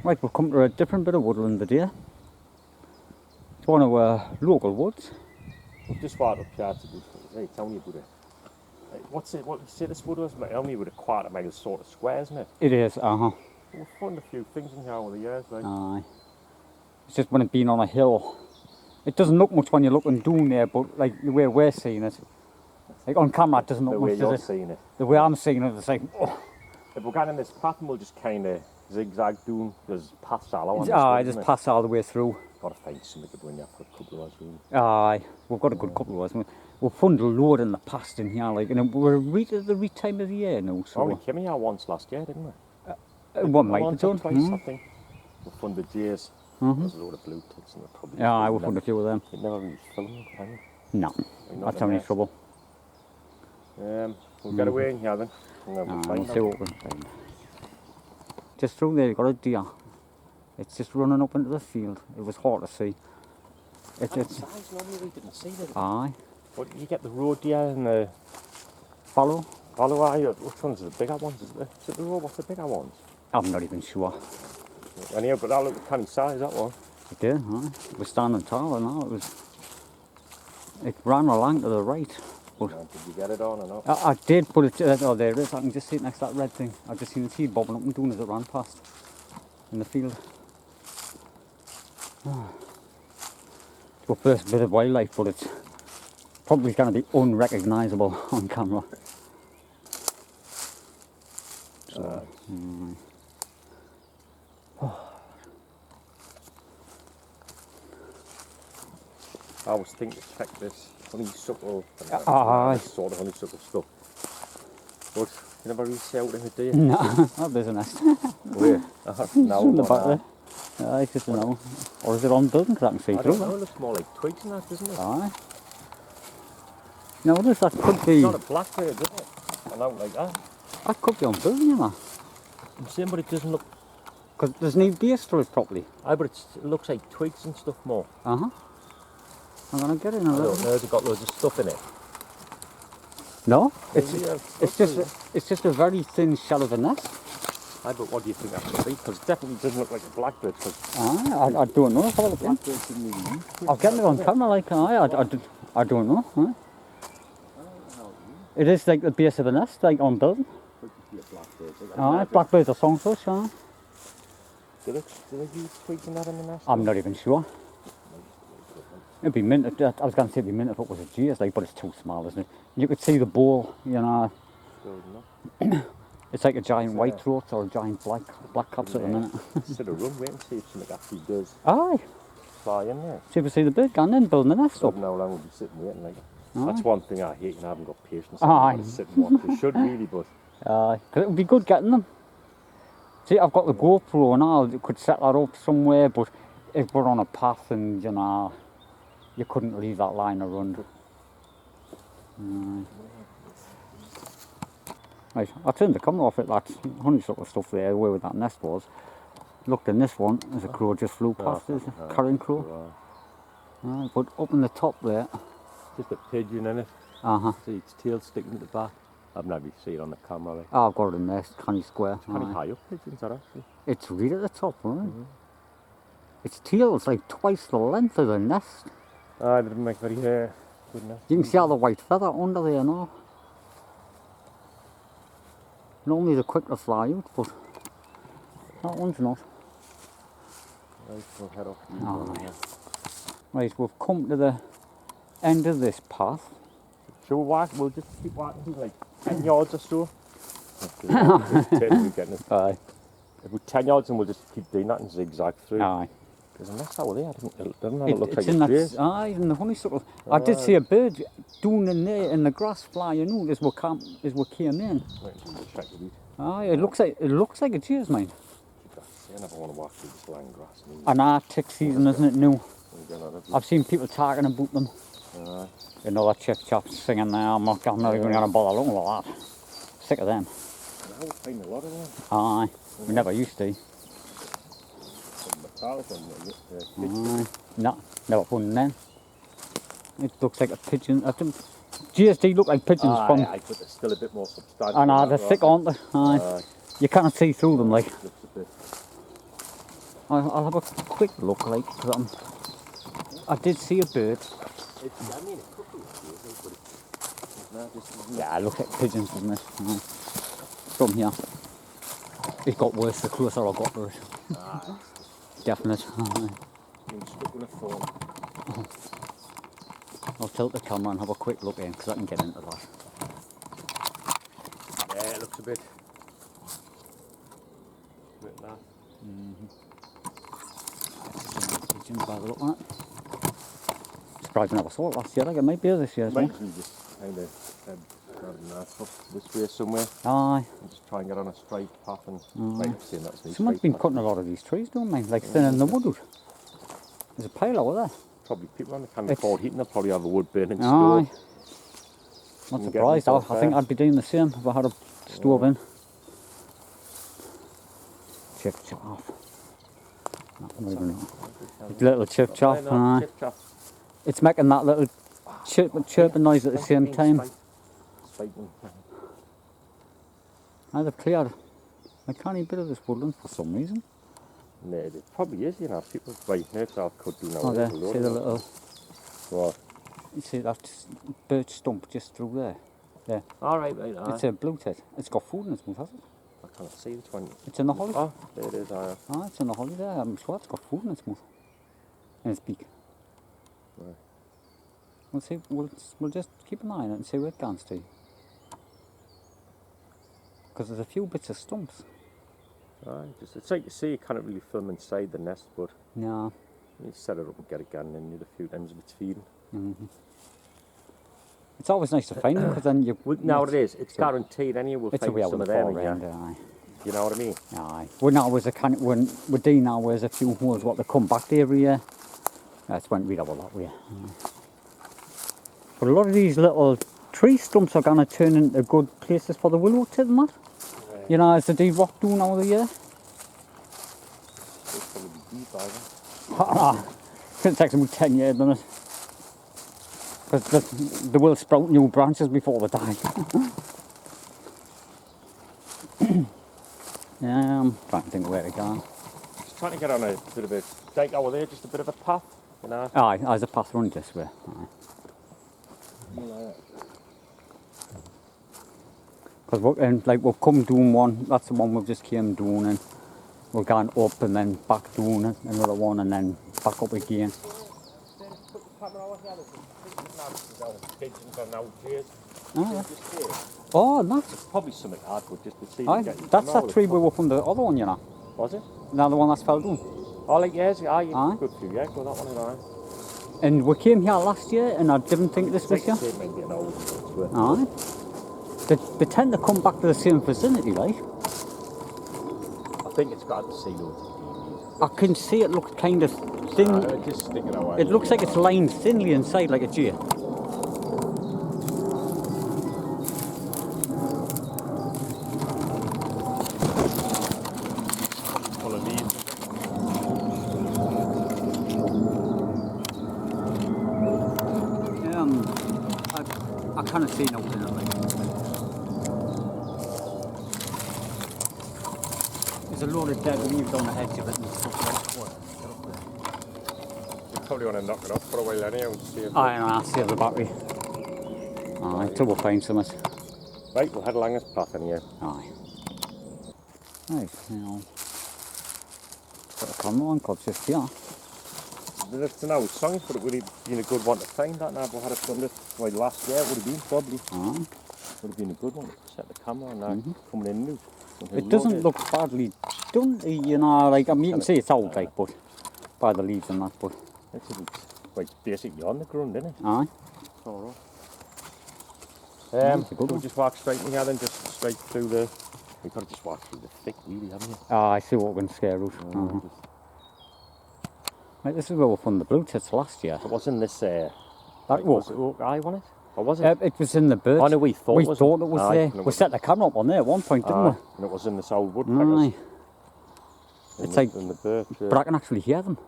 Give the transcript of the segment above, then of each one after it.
Right, we've come to a different bit of woodland today. It's one of our local woods. We've just walked up here to do. Hey, tell me about it. What's it? What you say this wood was? Tell me with a quarter mile sort of square, isn't it? It is, We've found a few things in here over the years, like. Aye. It's just when it's been on a hill. It doesn't look much when you're looking down there, but like the way we're seeing it, like on camera, it doesn't look The much, way you're does it? seeing it. The way I'm seeing it, it's like, oh. If we're going in this path, we'll just kind of zigzag down. There's paths all along. Aye, just pass all the way through. Got to find something to bring you for a couple of hours. Really. Aye, we've got a good couple of hours. We've found a load in the past in here, like, and we're right at the right time of the year now. So we came here once last year, didn't we? One might once have or done. twice, I think. We found the jays. There's a load of blue tits in the probably. Yeah, we've found a few of them. It never really filmed, can you? No, that's any trouble. We'll get away in here then. And then we'll find see what we can find. Just through there, you got a deer. It's just running up into the field. It was hard to see. It's normally we didn't see that. Aye. But you get the road deer and the Follow? which ones are the bigger ones? Is it the road? What's the bigger ones? I'm not even sure. Anyhow, but that looked canny size, that one. It did, aye. It was standing tall and all. It ran along to the right. But did you get it on or not? I did, but oh, there it is. I can just see it next to that red thing. I've just seen the seed bobbing up and down as it ran past in the field. It's our first bit of wildlife, but it's probably going to be unrecognisable on camera. So, I was thinking to check this honeysuckle, this sort of honeysuckle stuff. But you never really see out in the day. No, oh, there's a nest. Where? Now in the back there. It's just know. Or is it on building? Because I can see I through don't know, it. it looks more like twigs and that, doesn't it? Aye. No, that could be. It's not a blackbird, does it? And out like that. That could be on building, you know. I'm saying, but it doesn't look. Because there's no base to it properly. Aye, but it looks like twigs and stuff more. I'm gonna get in a little. Has it got loads of stuff in it? No, it's just a very thin shell of a nest. Aye, but what do you think that could be? Because it definitely doesn't look like a blackbird. I don't know. Have a look. I'll get it on camera, like I don't know. Huh? It is like the base of a nest, like on building. Blackbirds are songfish, aye. Do they use twigs and that in the nest? I'm not even sure. It'd be mint. I was going to say it'd be mint if it was a GS, like, but it's too small, isn't it? You could see the bowl, you know. It's like a giant white throat or a giant black caps at the minute. Instead of run, wait and see if something actually does. Aye. Fly in there. See if we see the bird and then building the nest up. Now we'll be sitting waiting like. That's one thing I hate, and I haven't got patience. Aye. Sit and watch. We should really, but. Aye, because it would be good getting them. See, I've got the GoPro and all. You could set that up somewhere, but if we're on a path and you know, you couldn't leave that line of run. Right, I turned the camera off at that honeysuckle stuff there, where that nest was. Looked in this one, as a crow just flew past, there's a carrion crow. But up in the top there. Just a pigeon in it. See its tail sticking at the back. I've never seen it on the camera. Like. I've got it in there, it's canny square. Canny high up pigeons are actually. It's right at the top, right? Its tail is like twice the length of the nest. They didn't make very good nest. You can see all the white feather under there now. Normally they're quick to fly out, but that one's not. Right, we'll head up. Right, we've come to the end of this path. Shall we walk? We'll just keep walking like 10 yards or so. Aye. If we're 10 yards and we'll just keep doing that and zigzag through. Aye. There's a nest over there. It doesn't look like in it's that, aye, in the honeysuckle. I did see a bird down in there in the grass flying out as we came in. Right, we'll check it out. Aye, it looks like a cheers, mate. I never want to walk through this long grass. An Arctic season, isn't it, new? I've seen people talking about them. You know that chap singing there, I'm not even going to bother looking at that. Sick of them. I would find a lot of them. Aye, we never used to. No, never found them. It looks like a pigeon. GSD look like pigeons from. Aye, but they're still a bit more substantial. I know, they're thick, aren't they? Aye. You can't see through them, like. I'll have a quick look, like, 'cause I did see a bird. I mean, a couple of years, but it's not just... Yeah, it looks like pigeons, doesn't it? From here. It got worse the closer I got to it. Ah, Definite. being stuck with a phone. I'll tilt the camera and have a quick look in, because I can get into that. Yeah, it looks a bit naff. Pigeons by the look on it. Surprised I never saw it last year, like it might be this year as well. Might be just kind of grabbing that stuff this way somewhere Aye. and just try and get on a straight path and might have seen that's me. Someone's been cutting a lot of these trees, don't they? Like thinning the wood out. There's a pile over there. Probably people on the can't It's- afford heating, they'll probably have a wood burning Aye. stove. Not And get surprised. I myself think there. I'd be doing the same if I had a stove in. Chip chop. Not moving on. Little chip chop. Aye. Chip chop. It's making that little chirping noise at the same time. Spiking. Now they've cleared a tiny bit of this woodland for some reason. No, it probably is, you know, people by nature could do now. Oh, there. See the little. What? You see that birch stump just through there? Alright, It's a blue tit. It's got food in its mouth, has it? I can't see which one. It's in the holly. Oh, there it is, Ah, it's in the holly there. I'm sure it's got food in its mouth. In its beak. Right. We'll see. We'll just keep an eye on it and see where it goes to. Because there's a few bits of stumps. Just, it's like you see, you can't really film inside the nest, but No. you set it up and get it going and need a few times of its feeding. It's always nice to find them because then you. Well, nowadays, it's so- guaranteed anyway we'll It's a find way out some with of the them far in end, here. aye. You know what I mean? Aye. When now was a kind when with Dean now there's a few holes what they come back to every year. That's when we'd have a lot way. But a lot of these little tree stumps are gonna turn into good places for the willow tit and that. You know, as the deep rock doing over the year. It's probably deep, I think. It takes about 10 years, doesn't it? Because they will sprout new branches before they die. Yeah, I'm trying to think of where to go. Just trying to get on a bit of a dike over there, just a bit of a path, you know. Aye, there's a path running this way. Because we've come doing one, that's the one we've just came doing, and we're going up and then back doing it, another one and then back up again. Oh, that's, Probably something hardwood just to see. aye, that's that tree we were from the other one, you know. Was it? Now the one that's fell down. Oh, like years ago. Aye. Good few years ago, that one, you know. And we came here last year and I didn't think this was here. Aye. They tend to come back to the same vicinity, right? I think it's got to see loads I can see it looks kind of thin. of just sticking away. It looks like it's lined thinly inside like a G. full of leaves. I kind of see nothing in it. Like. There's a load of dead leaves on the edge of it and stuff like that. You probably want to knock it off for a while anyhow and see if... Aye, I'll save the battery. Aye, until we find something. Right, we'll head along this path anyhow. Aye. Right, now. Got a camera on, cause just here. It's an old song, but it would have been a good one to find that now. If we had it done this way last year, it would have been probably. Aye. Would have been a good one to set the camera and now coming in new. It doesn't look badly done, you know, like, I mean, you can see it's old, like, but by the leaves and that, but It's like basically on the ground, isn't it? aye. It's all It's a good we'll one. just walk straight in here then, just straight through the... We've got to just walk through the thick, really, haven't we? Ah, I see what we're going to scare out. Right, this is where we found the blue tits last year. It wasn't this... That was walk. it Oak Eye, wasn't it? Or was it? It was in the birds. Oh, no, we thought we was thought it was Aye, there. and it We was- set the camera up on there at one point, didn't Aye, and it was in this old we? woodpeckers. Aye. In It's the, like- in the birch. But I can actually hear them.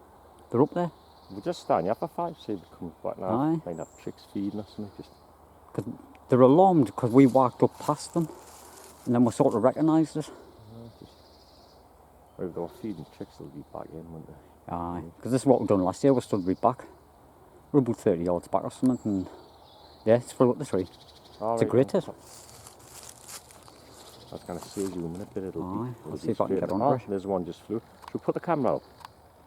They're up there. We'll just stand here for 5, see if they come back now. Aye. Might have chicks feeding or something. Just... Cause they're alarmed because we walked up past them. And then we sort of recognised it. If they were feeding chicks, they'll be back in, wouldn't they? Aye, because this is what we done last year. We stood right back. We're about 30 yards back or something, and yeah, it's full up the tree. It's a great hit. I was going to say zoom in a bit. Aye, It'll let's be see if I can straight. get on Oh, it. there's one just flew. Should we put the camera up?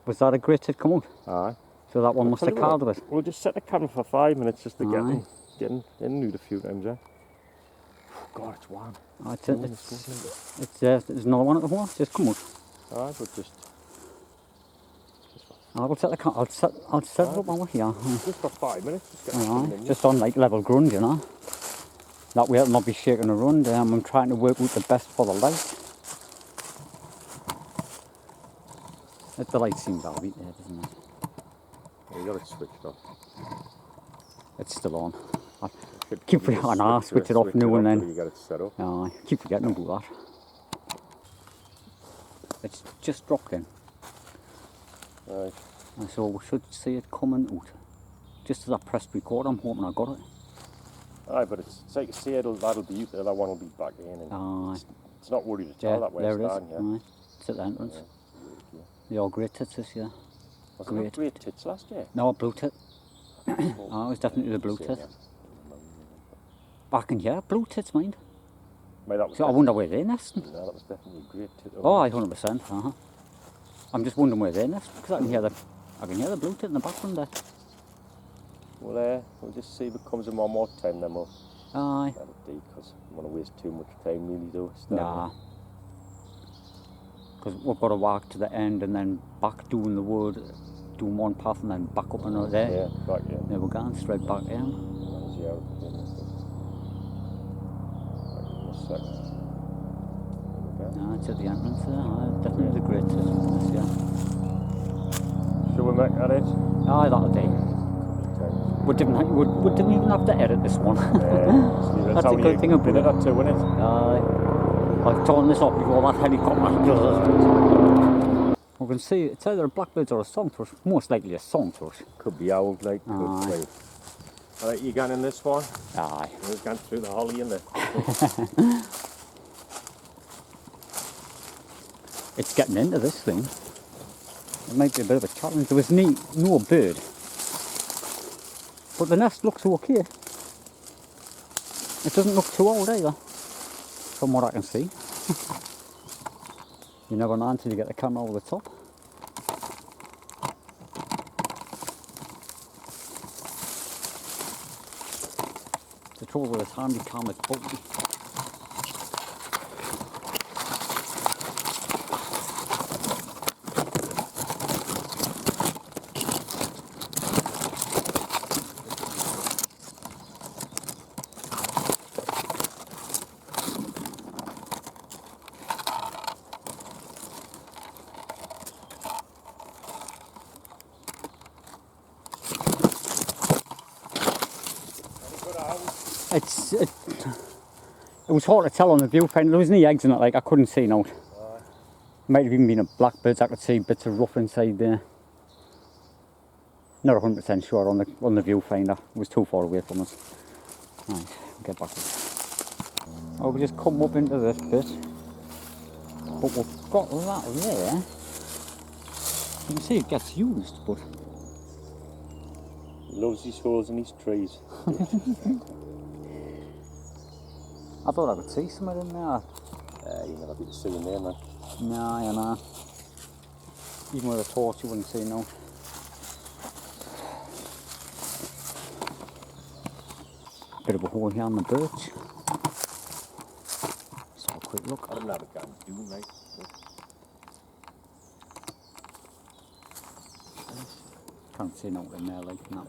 Was that a great hit come out? Aye. So that one I'll must tell have you what, carded it. We'll just set the camera for 5 minutes just to Aye. get in nude a few times, eh? God, it's warm. Oh, it's, Warm, there's another one at the horn. Just come out. Aye, but just I'll set the I'll set it up while we're here. just for 5 minutes. Just get Aye, it in. just on like level ground, you know. That way it'll not be shaking around. I'm trying to work out the best for the light. The light seems all right there, doesn't it? You got it switched off. It's still on. I keep forgetting. I switch it off now and then. You got it set up. I keep forgetting about that. It's just dropped in. Aye. And so we should see it coming out. Just as I pressed record, I'm hoping I got it. Aye, but it's like you say, that'll be out there, that one will be back in. And Aye. it's not worried at all that way there it's it is. down, yeah. Aye. It's at the entrance. Yeah. They are great tits this year. Wasn't it great tits last year? No, blue tit. Oh, it was definitely the blue tit. Back in here, blue tits, mind. Mate, that was So I wonder where they're nesting. No, that was definitely a great tit. Oh, aye, 100%. I'm just wondering where they're nesting because I can hear the blue tit in the background there. Well, we'll just see if it comes in one more time, then we'll Aye. let it be, because I don't want to waste too much time, really, though. Nah. Because we've got to walk to the end and then back doing the wood, doing one path and then back up another there. Yeah, back, yeah. Yeah, we're going straight back down. Yeah, right, No, it's at the entrance there. Aye, definitely the great this year. Shall we make that it? Aye, that'll do. We didn't even have to edit this one. That's a good thing about it. That too, isn't it? Aye. I've torn this off before that helicopter does it. We can see it's either a blackbird or a songthrush. Most likely a songthrush. Could be owl, like. Could be. Alright, you going in this one? Aye. We've gone through the holly in there. It's getting into this thing. It might be a bit of a challenge. There was no bird. But the nest looks okay. It doesn't look too old either, from what I can see. You never know until you get the camera over the top. The trouble with this handy cam is bulky. It was hard to tell on the viewfinder. There wasn't any eggs in it, like I couldn't see out. Might have even been a blackbird. I could see bits of rough inside there. Not 100% sure on the viewfinder. It was too far away from us. Right, get back. Oh, we just come up into this bit, but we've got that there. You can see it gets used, but He loves his holes in his trees. I thought I could see something in there. You'll never be seeing there, man. No, you know. Even with a torch, you wouldn't see no. Bit of a hole here on the birch. Let's have a quick look. I don't have a gun, do mate. Can't see no in there like that.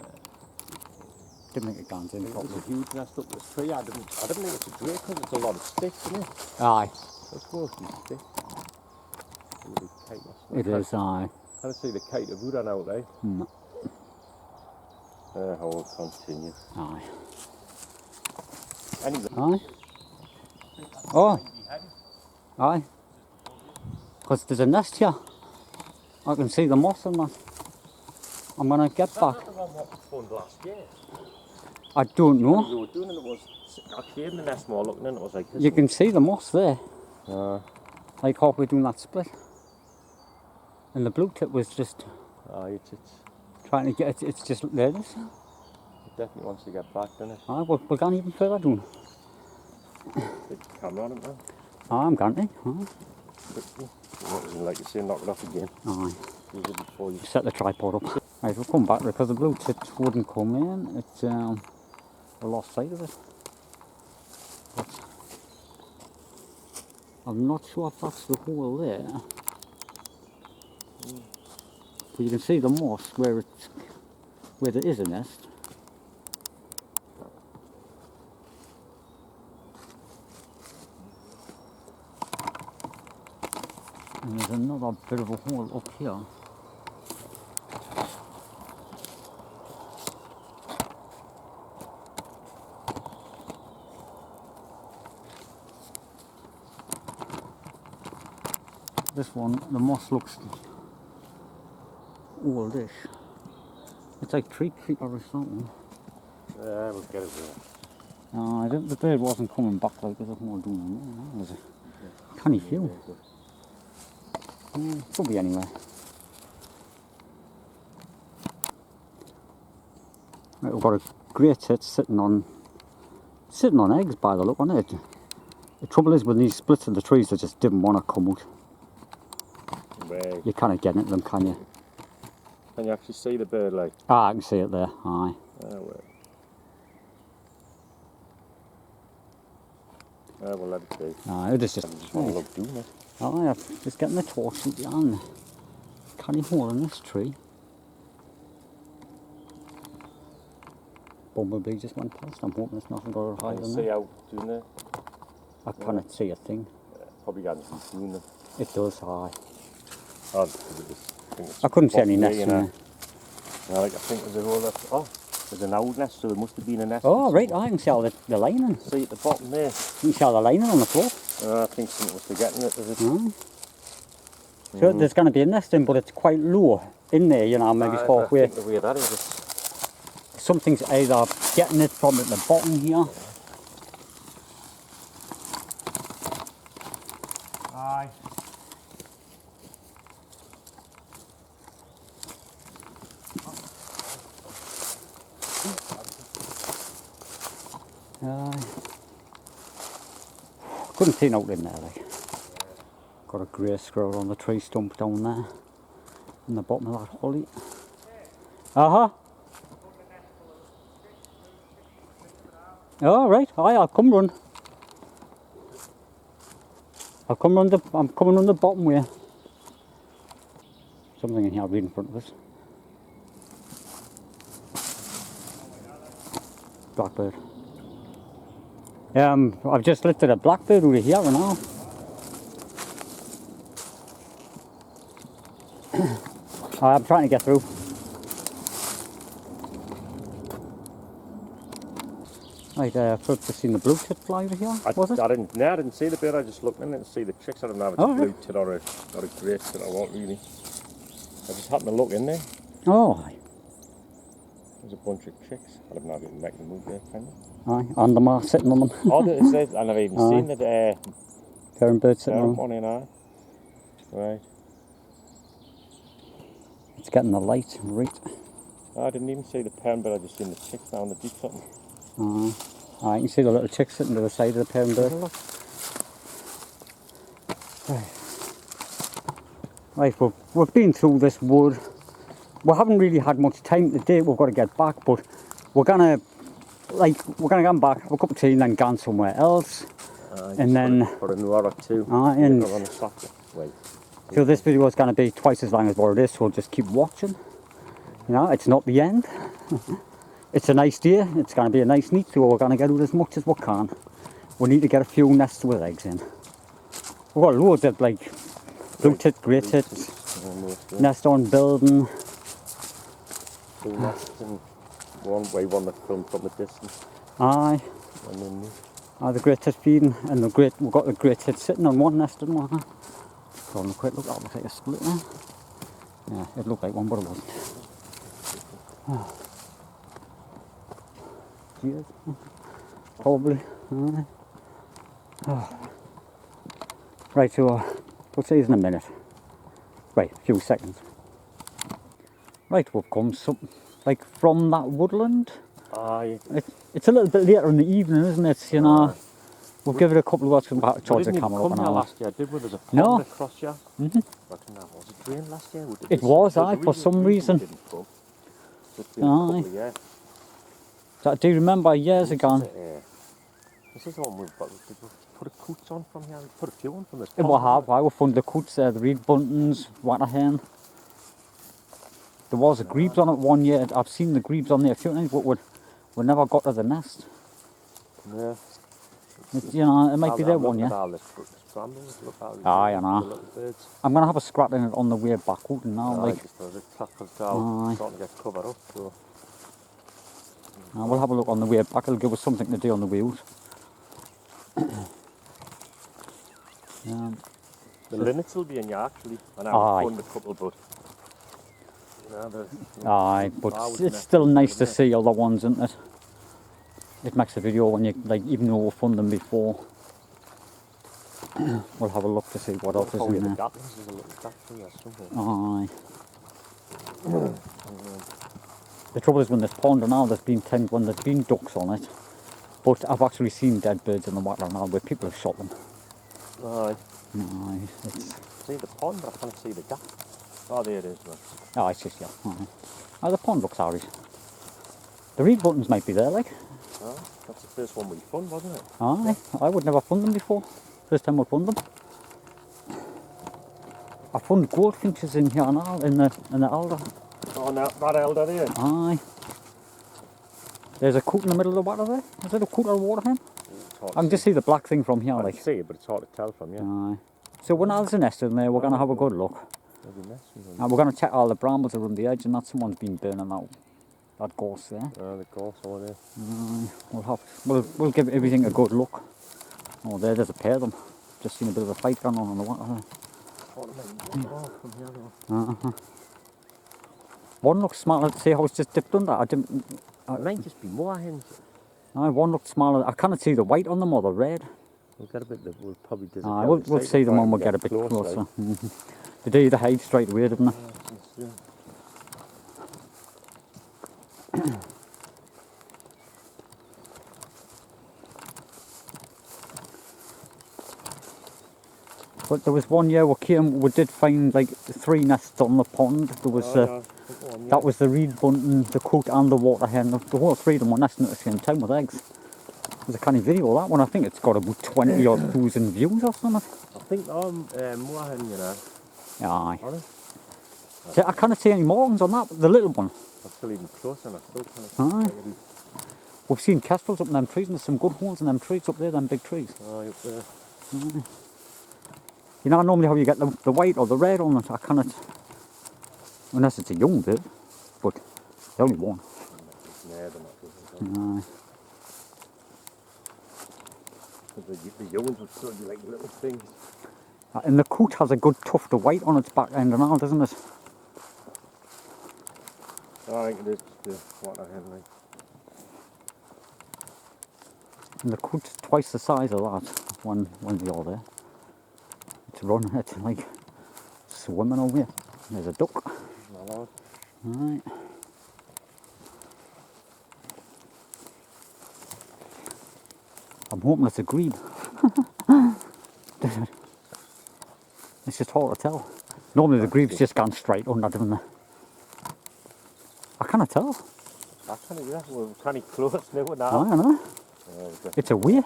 Didn't think it gone in There's properly. a huge nest up this tree. I didn't think it's a drake because it's a lot of sticks, isn't it? Aye, It's mostly sticks. it is, aye. Can't see the kite of wood on out there. Mm. I will continue. Aye. Anyway. Aye. Oh, aye. Because there's a nest here. I can see the moss and that. I'm gonna get back. That's the one what we found last year. I don't We know. were doing it, it was, I came in the nest more looking and it was like this. You can see the moss there. Uh, Like halfway doing that split. And the blue tip was just Aye, it's trying to get it's just there. It is. it definitely wants to get back, doesn't it? Aye, we're going even further down. Big camera on it now. I'm going to. Aye. Quickly. And like you say, knock it off again. Aye. Use it before you. Set the tripod up. Right, we'll come back because the blue tips wouldn't come in. It's we lost sight of it. But I'm not sure if that's the hole there. But you can see the moss where there is a nest. And there's another bit of a hole up here. This one, the moss looks oldish. It's like tree creeper or something. Yeah, we'll get it there. The bird wasn't coming back like there's a hole down in there. There's a canny few. Could be anywhere. Right, we've got a great tit sitting on eggs by the look on it. The trouble is with these splits of the trees, they just didn't want to come out. Where? You can't get into them, can you? Can you actually see the bird like? Ah, I can see it there. Aye. Well. We'll let it be. Aye, it is just. I just want to look doing it. Aye, I'm just getting the torch out and canny hole in this tree. Bumblebee just went past. I'm hoping it's nothing got to hide Can in you see there. out doing it? I cannot see a thing. Probably got to see doing it. It does, aye. Oh, think it's I couldn't see any bottom nests there, in you know. there. Like I think there's a roll of, there's an owl nest, so there must have been a nest. Oh, right, I can see all the lining. See at the bottom there? You can see all the lining on the floor. I think something was forgetting it. Is it? Aye. So there's going to be a nest in, but it's quite low in there, you know, maybe it's halfway. I think the way that is, Something's either getting it from at the bottom here. Aye. Couldn't see nothing in there, like. Got a grey squirrel on the tree stump down there, in the bottom of that holly. Oh, right, aye, I'll come run. I'm coming on the bottom way. Something in here right in front of us. Blackbird. I've just lifted a blackbird over here now. I'm trying to get through. Right, first just seen the blue tit fly over here, was it? I didn't see the bird, I just looked in it to see the chicks. I don't know if it's a blue tit or a grey tit or what really. I just happened to look in there. Oh, aye. There's a bunch of chicks. I don't know if you can make them move there, can you? Aye, and them are sitting on them. It says, I never even seen the parent bird sitting on them. one in eye. Right. It's getting the light, right. I didn't even see the parent bird, I just seen the chicks down the deep something. You can see the little chicks sitting to the side of the parent bird. Right, we've been through this wood. We haven't really had much time today. We've got to get back, but we're gonna get back, have a cup of tea, and then go somewhere else. And then for an hour or two. And on a Saturday. Wait. so this video is going to be twice as long as what it is. So just keep watching. You know, it's not the end. It's a nice day. It's going to be a nice neat. So we're going to get out as much as we can. We need to get a few nests with eggs in. We've got loads of like blue tit, grey tits, nest on building. Two nests and one that filmed from a distance. Aye. And then The grey tit feeding, and we've got the grey tit sitting on one nest and one. So on a quick look, that looks like a split there. Yeah, it looked like one, but it wasn't. Cheers. Probably. Right, so we'll see you in a minute. Right, a few seconds. Right, we've come some, like from that woodland. Aye. It's a little bit later in the evening, isn't it? You know, we'll give it a couple of hours to back We charge the didn't even camera up come an here hour. last year, did we? There's a pond No. across here. Mhm. Reckon that was it rain last year? It was, aye, for some we reason. didn't come. It's been a couple Aye. of years. So I do remember years ago. This is the one we've got. Did we put a coots on from here? We put a few on from this We pond. have, I found the coots there, the reed buntings, waterhen. There was a grebes on it one year. I've seen the grebes on there a few times, but we never got to the nest. Yeah. You know, it might be there one Look at year. all this brambles, look at all these Aye, I know. little birds. I'm going to have a scrap in it on the way back out now. Aye, Like, just the crackers are Aye. starting to get covered up. So. we'll have a look on the way back. It'll give us something to do on the way out. The linnets will be in here actually, and Aye. I've found a couple, but Aye, but it's still nice to see other ones, isn't it? It makes a video when you, like, even though we've found them before. We'll have a look to see what else is probably in the there. gatlings, there's a little gatling there somewhere. Aye. The trouble is when there's pond and all, there's been times when there's been ducks on it. But I've actually seen dead birds in the water now where people have shot them. Aye. Aye, it's... See the pond, but I can't see the gap. Oh, there it is. Man. Oh, it's just, yeah. Aye. Oh, the pond looks alright. The reed buttons might be there, like. Oh, that's the first one we found, wasn't it? Aye, I would never found them before. First time I found them. I found goldfinches in here now, in the alder. Oh, now that elder there. Aye. There's a coot in the middle of the water there. Is it a coot or a water hen? I can just see the black thing from here, I like. can see it, but it's hard to tell from here. Aye. So when there's a nest in there, we're going to have a good look. Maybe next one. And we're going to check all the brambles around the edge, and that someone's been burning out that gorse there. The gorse over there. We'll give everything a good look. Oh, there's a pair of them. Just seen a bit of a fight going on the water there. From here though. One looks smaller. See how it's just dipped under? It might just be more hens. One looked smaller. I can't see the white on them or the red. We'll get a bit. We'll probably do. We'll see them when we get a bit closer. They do the hide straight away, didn't they? But there was one year we did find like 3 nests on the pond. There was that was the reed bunting, the coot and the water hen. The whole 3 of them were nesting at the same time with eggs. There's a canny video of that one. I think it's got about 20 or 1,000 views or something. I think more hen, you know. Aye. Honest? See, I can't see any markings on that. The little one. I'm still even closer and I still can't. Aye. We've seen kestrels up in them trees, and there's some good holes in them trees up there, them big trees. Aye, up there. You know, normally how you get the white or the red on it, I cannot, unless it's a young bird, but the only one. No, they're not. The young ones would still be like little things. And the coot has a good tuft of white on its back end and all, doesn't it? I think it is the water hen, like. And the coot's twice the size of that when you're there. It's running, it's like swimming over here. There's a duck. Hello. Right. I'm hoping it's a grebe. It's just hard to tell. Normally the grebe's just gone straight under, doesn't it? I cannot tell. I can't even, we're kind of close now with that. I don't know. It's a weird.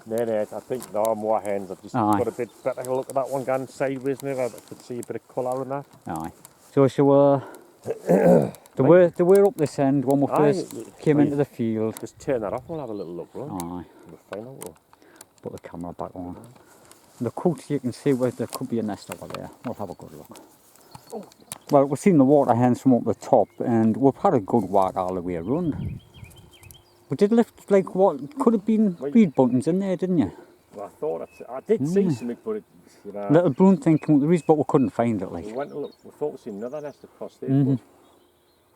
No, I think there are more hens. I've just got a bit better look at that one going sideways now. I could see a bit of colour in that. Aye. So they were up this end when we first came into the field. Just turn that off and we'll have a little look, right? Aye. We'll find out. Put the camera back on. The coot, you can see where there could be a nest over there. We'll have a good look. Well, we've seen the water hens from up the top, and we've had a good walk all the way around. We did lift like what could have been reed buntings in there, didn't you? Well, I did see something, but it, you know, Little brown thing came up the reeds, but we couldn't find it. Like we went to look. We thought we seen another nest across there. But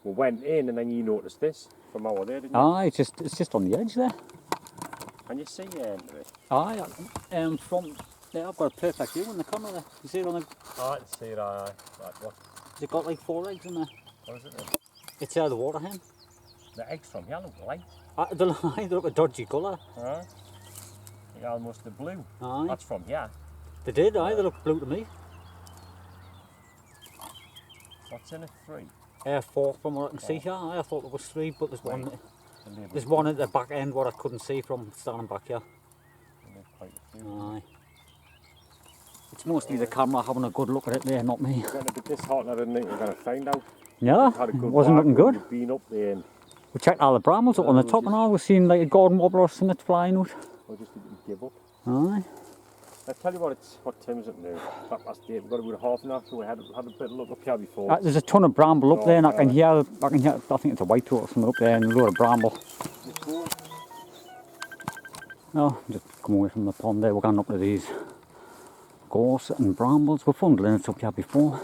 we went in, and then you noticed this from over there, didn't you? aye, it's just on the edge there. Can you see it? Aye, from Yeah, I've got a perfect view in the camera there. You see it on the... I can see it, right, what Has it got like 4 eggs in there? is it? It's the water hen. The eggs from here look white. They look a dodgy colour. Right. They're almost the blue. Aye. That's from here. They did, aye, they look blue to me. What's in it? 3? 4 from what I can see here. Aye, I thought there was 3, but there's one. And they've There's one at the back end what I couldn't see from standing back here. quite a few. Aye. It's mostly the camera having a good look at it there, not me. You're going to be disheartened. I didn't think you were going to find out. Yeah, Had a good wasn't walk, looking good. You've been up there and We checked all the brambles up on the top and all. We've seen like a garden wobbler or something flying out. I just didn't give up. Aye. I tell you what time's it now? 8:30. We've got about a half an hour, so we had a bit of look up here before. There's a ton of bramble up there and I can hear, I think it's a whitethroat or something up there and a load of bramble. No, just come away from the pond there, we're going up to these gorse and brambles. We've found linnets up here before.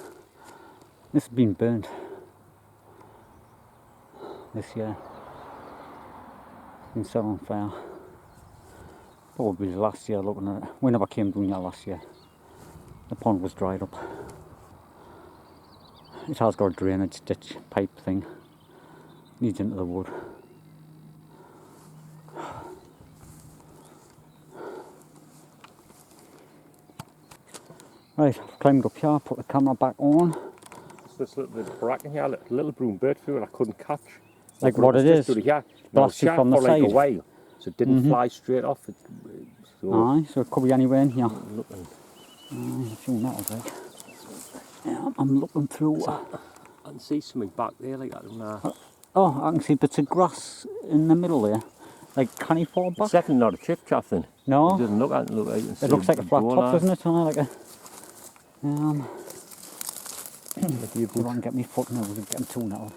This has been burnt this year. It's been set on fire. Probably last year looking at it. We never came down here last year. The pond was dried up. It has got a drainage ditch pipe thing. Leads into the wood. Right, I've climbed up here, put the camera back on. It's this little bracken here, little brown bird food I couldn't catch. Like what it is? Blasted from the for like side. a while, so it didn't fly straight off. Aye, so it could be anywhere in here. Looking. Aye, a few metals like. Yeah, I'm looking through. I can see something back there like that. Oh, I can see bits of grass in the middle there. Like, can he fall back? It's definitely not a chip chaff then. No. It doesn't look like it. It looks like a flat top, doesn't it? Like a. If you want to get me foot now, we're getting two now.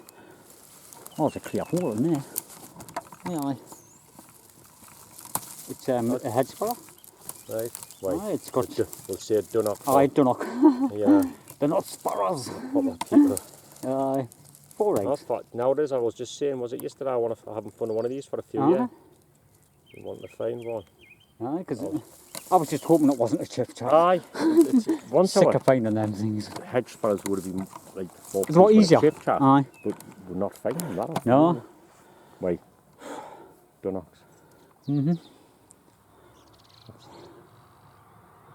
Oh, there's a clear hole in there. Yeah, aye. It's a hedge sparrow. Right. Aye, it's got. We'll say Dunnock. Aye, Dunnock. Yeah. They're not sparrows. Proper Aye. 4 eggs. Nowadays, I was just saying, was it yesterday? I haven't found one of these for a few Aye. years. You want to find one? Aye, because I was just hoping it wasn't a chip chat. Aye. Once Sick of finding them things. hedge sparrows would have been like more It's a lot easier. chip chat, Aye. but we're not finding that. No. Wait. Dunnocks.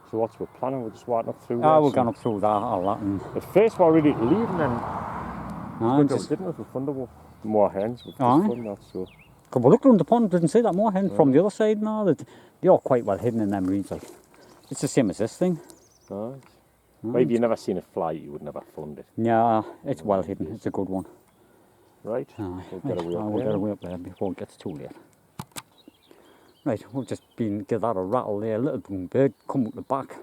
So what's we're planning? We're just walking up through. Ah, we're going up through that, all that. And, At first we were ready to leave, and then aye, we just, didn't know if we found more hens. We've just Aye. found that, so. cause we looked around the pond, didn't see that more hen from the other side now. They're quite well hidden in them reeds. Like. It's the same as this thing. Aye. Maybe you never seen it fly, you would never found it. Yeah, it's well hidden. It's a good one. Right? Aye. We'll get away up We'll there. get away up there before it gets too late. Right, we've just been give that a rattle there. Little brown bird come out the back.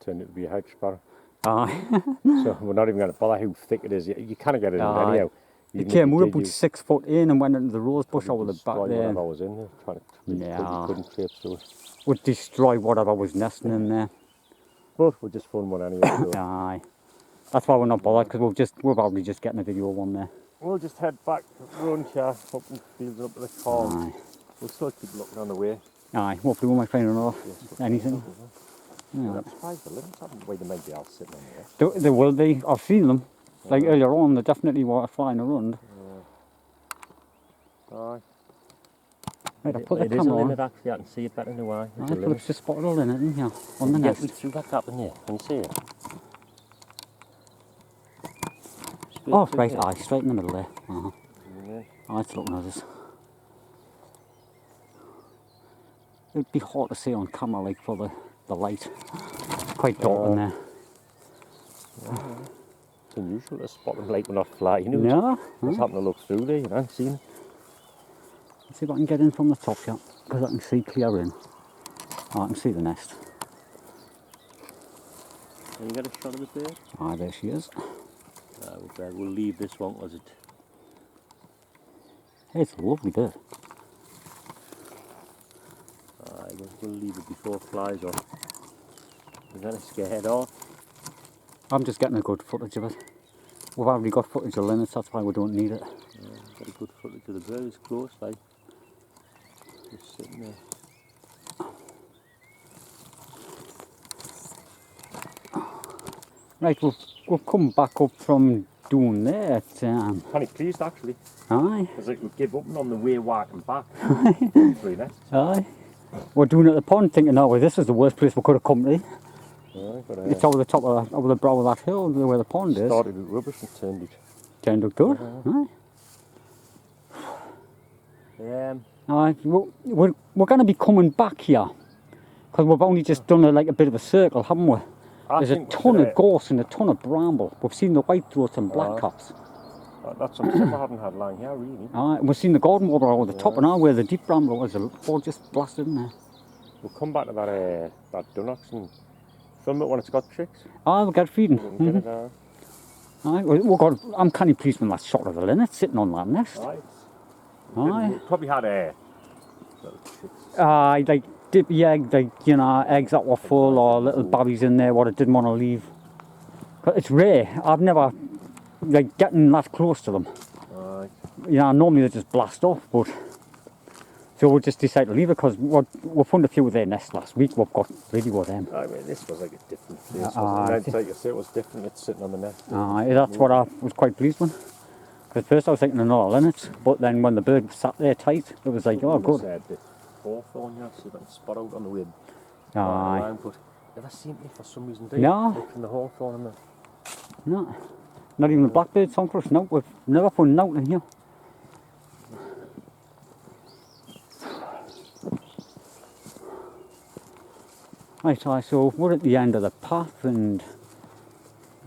Turned it to be a hedge sparrow. Aye. So we're not even going to bother how thick it is. You kind of get it in Aye. anyhow. It Even if came you out did, about you 6 foot in and went into the rose bush over the back destroy there. whatever was in there. Trying to, Yeah. you couldn't traipse through it. Would destroy whatever was nesting in there. But we just found one anyway. So. Aye. That's why we're not bothered, because we're probably just getting a video of one there. We'll just head back round here, up in the fields up to the car. Aye. We'll still keep looking on the way. Aye, hopefully we might find another anything. Yeah. Yeah. I'm surprised the limbs haven't way they might be out sitting on there. There will be. I've seen them. Like earlier on, they definitely were flying around. Aye. Right, I put the It is a camera on. limit actually, I can see it better in the eye. Aye, Philip's just spotted a linnet in here, on the Get nest. me through that gap in there, can you see it? Oh, right, aye, straight in the middle there. Yeah. Aye, it's looking at us. It'd be hard to see on camera, like, for the light. It's quite dark in there. It's unusual to spot them like we're not flying. Yeah. Just happen to look through there, you know, seen it. Let's see if I can get in from the top here, because I can see clear in. Oh, I can see the nest. Can you get a shot of the bird? Ah, there she is. We'll leave this one, was it? Hey, it's a lovely bird. We'll leave it before it flies off. We're kind of scared off. I'm just getting a good footage of it. We've already got footage of linnets, that's why we don't need it. Got a good footage of the bird, it's close, like. Just sitting there. Right, we've come back up from doing there. Kind of pleased actually, Aye, because like we give up on the way walking back. Three nests. aye. We're doing it at the pond thinking, oh, well, this is the worst place we could have come to. Aye, but, It's over the top of over the brow of that hill where the pond is. started with rubbish and turned it. Turned out good. Aye. Aye, we're going to be coming back here. Because we've only just done a bit of a circle, haven't we? There's a think ton we're of gorse and a ton of bramble. We've seen the white throats and blackcaps. That's something I haven't had long here, really. Aye, we've seen the garden warbler over the top and now where the deep bramble was, all just blasted in there. We'll come back to that Dunnox and film it when it's got chicks. Aye, we'll get feeding. We can get it, Aye, I'm kind of pleased with that shot of the linnet sitting on that nest. Aye. Aye. We probably had little chicks. Aye, like dip the egg, like, you know, eggs that were full or little babbies in there what I didn't want to leave. 'Cause it's rare. I've never, like, getting that close to them. Aye. You know, normally they just blast off, but... So we'll just decide to leave it because we found a few of their nests last week. We've got ready with them. I mean, this was like a different place. Aye. Wasn't it? Like you say, it was different. It's sitting on the nest. Aye, that's what I was quite pleased with. Because at first I was thinking another linnets, but then when the bird sat there tight, it was like, oh, good. Said the hawthorn, you know, so that spot out on the way. Aye. Line, but never seen me for some reason. Do you? No. Like from the hawthorn and the... No. Not even the blackbird songthrush. No, we've never found out in here. Right, aye, so we're at the end of the path and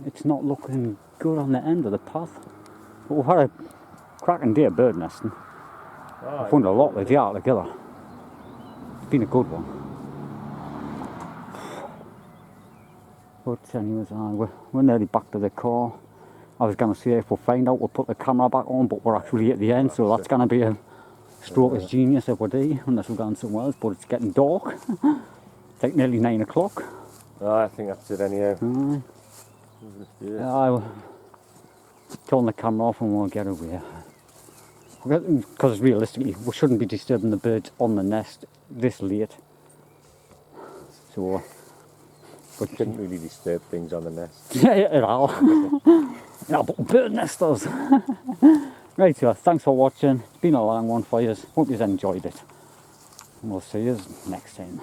it's not looking good on the end of the path. But we've had a cracking day of bird nesting. I found a lot of the out together. It's been a good one. But anyways, we're nearly back to the car. I was going to say if we find out we'll put the camera back on, but we're actually at the end, so that's going to be a stroke of genius if we do, unless we're going somewhere else. But it's getting dark. It's like nearly 9 o'clock. I think that's it anyhow. I will turn the camera off and we'll get away. Because realistically, we shouldn't be disturbing the birds on the nest this late. So, but shouldn't really disturb things on the nest. yeah, at all. Yeah, but bird nesters. Right, so thanks for watching. It's been a long one for you. Hope you enjoyed it. And we'll see you next time.